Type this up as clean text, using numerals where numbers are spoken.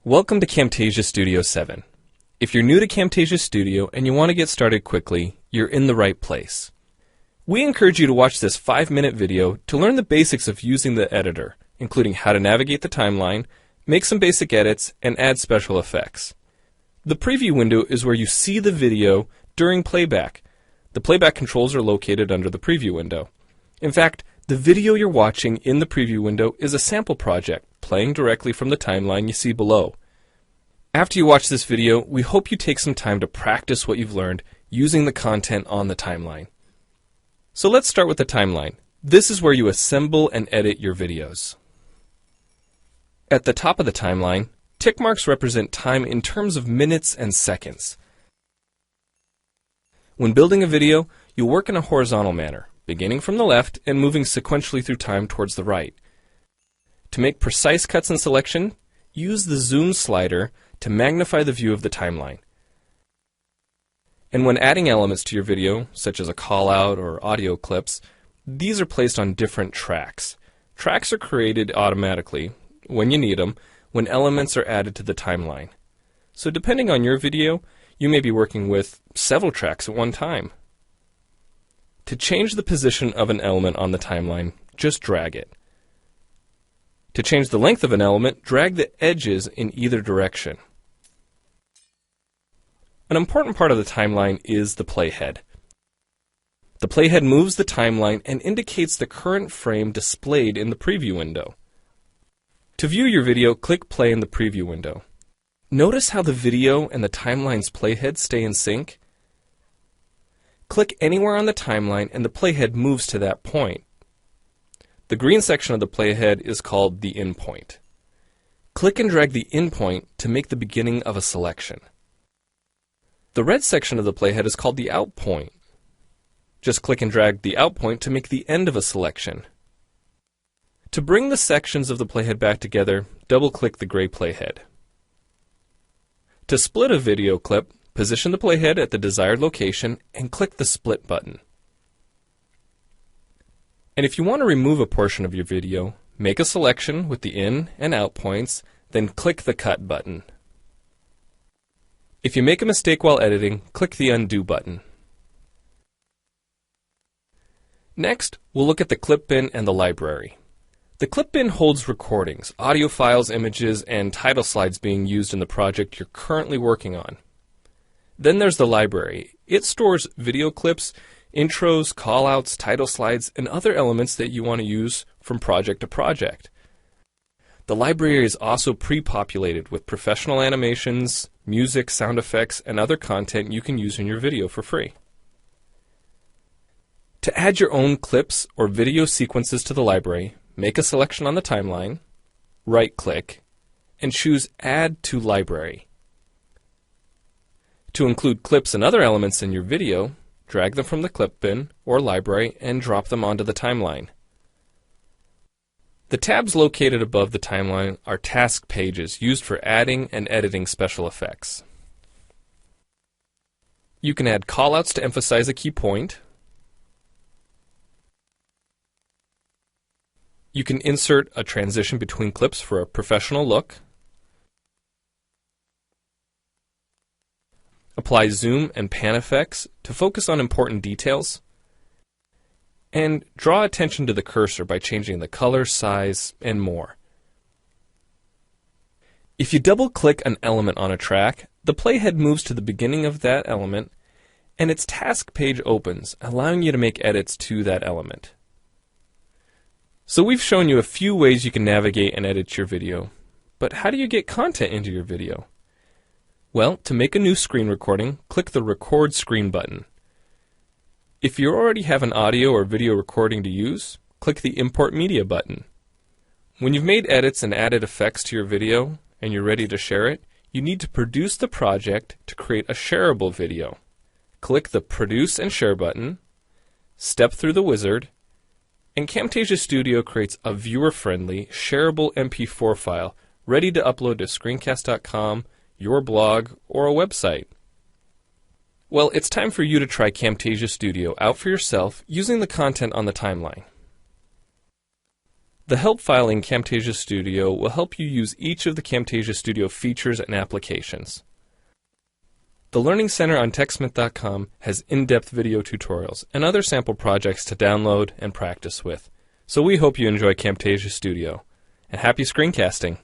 Welcome to Camtasia Studio 7. If you're new to Camtasia Studio and you want to get started quickly, you're in the right place. We encourage you to watch this 5-minute video to learn the basics of using the editor, including how to navigate the timeline, make some basic edits, and add special effects. The preview window is where you see the video during playback. The playback controls are located under the preview window. In fact, the video you're watching in the preview window is a sample project playing directly from the timeline you see below. After you watch this video, we hope you take some time to practice what you've learned using the content on the timeline. So let's start with the timeline. This is where you assemble and edit your videos. At the top of the timeline, tick marks represent time in terms of minutes and seconds. When building a video, you'll work in a horizontal manner, beginning from the left and moving sequentially through time towards the right. To make precise cuts and selection, use the zoom slider to magnify the view of the timeline. And when adding elements to your video, such as a call-out or audio clips, these are placed on different tracks. Tracks are created automatically, when you need them, when elements are added to the timeline. So depending on your video, you may be working with several tracks at one time. To change the position of an element on the timeline, just drag it. To change the length of an element, drag the edges in either direction. An important part of the timeline is the playhead. The playhead moves the timeline and indicates the current frame displayed in the preview window. To view your video, click play in the preview window. Notice how the video and the timeline's playhead stay in sync? Click anywhere on the timeline and the playhead moves to that point. The green section of the playhead is called the in point. Click and drag the in point to make the beginning of a selection. The red section of the playhead is called the out point. Just click and drag the out point to make the end of a selection. To bring the sections of the playhead back together, double-click the gray playhead. To split a video clip, position the playhead at the desired location and click the split button. And if you want to remove a portion of your video, make a selection with the in and out points, then click the cut button. If you make a mistake while editing, click the undo button. Next, we'll look at the clip bin and the library. The clip bin holds recordings, audio files, images, and title slides being used in the project you're currently working on. Then there's the library. It stores video clips, intros, callouts, title slides, and other elements that you want to use from project to project. The library is also pre-populated with professional animations, music, sound effects, and other content you can use in your video for free. To add your own clips or video sequences to the library, make a selection on the timeline, right-click, and choose Add to Library. To include clips and other elements in your video, drag them from the clip bin or library and drop them onto the timeline. The tabs located above the timeline are task pages used for adding and editing special effects. You can add callouts to emphasize a key point. You can insert a transition between clips for a professional look. Apply zoom and pan effects to focus on important details. And draw attention to the cursor by changing the color, size, and more. If you double-click an element on a track, the playhead moves to the beginning of that element, and its task page opens, allowing you to make edits to that element. So we've shown you a few ways you can navigate and edit your video, but how do you get content into your video? Well, to make a new screen recording, click the Record Screen button. If you already have an audio or video recording to use, click the Import Media button. When you've made edits and added effects to your video and you're ready to share it, you need to produce the project to create a shareable video. Click the Produce and Share button, step through the wizard, and Camtasia Studio creates a viewer-friendly, shareable MP4 file ready to upload to screencast.com, your blog, or a website. Well, it's time for you to try Camtasia Studio out for yourself using the content on the timeline. The help file in Camtasia Studio will help you use each of the Camtasia Studio features and applications. The Learning Center on TechSmith.com has in-depth video tutorials and other sample projects to download and practice with. So we hope you enjoy Camtasia Studio. And happy screencasting!